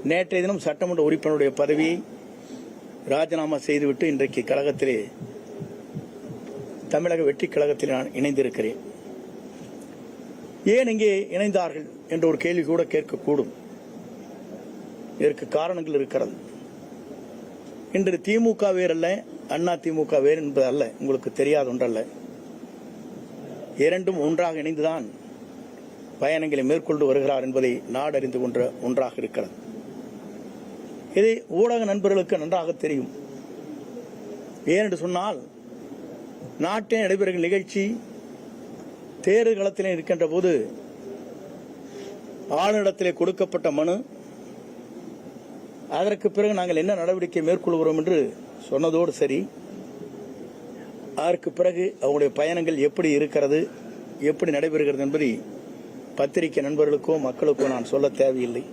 நேற்றைய தினம் சட்டமன்ற உறுப்பினருடைய பதவியை ராஜினாமா செய்துவிட்டு இன்றைக்கு கழகத்திலே தமிழக வெற்றி கழகத்தில் நான் இணைந்திருக்கிறேன். ஏன் இங்கே இணைந்தார்கள் என்ற ஒரு கேள்வி கூட கேட்கக்கூடும். இதற்கு காரணங்கள் இருக்கிறது. இன்று திமுக வேறல்ல, அண்ணா திமுக வேறு என்பது அல்ல, உங்களுக்கு தெரியாத ஒன்றல்ல. இரண்டும் ஒன்றாக இணைந்துதான் பயணங்களை மேற்கொண்டு வருகிறார் என்பதை நாடறிந்து கொண்ட ஒன்றாக இருக்கிறது. இதை ஊடக நண்பர்களுக்கு நன்றாக தெரியும். ஏனென்று சொன்னால், நாட்டில் நடைபெறுகிற நிகழ்ச்சி தேர்தல் களத்திலே இருக்கின்ற போது ஆளுநரிடத்திலே கொடுக்கப்பட்ட மனு, அதற்கு பிறகு நாங்கள் என்ன நடவடிக்கை மேற்கொள்கிறோம் என்று சொன்னதோடு சரி, அதற்கு பிறகு அவங்களுடைய பயணங்கள் எப்படி இருக்கிறது, எப்படி நடைபெறுகிறது என்பதை பத்திரிகை நண்பர்களுக்கோ மக்களுக்கோ நான் சொல்ல தேவையில்லை.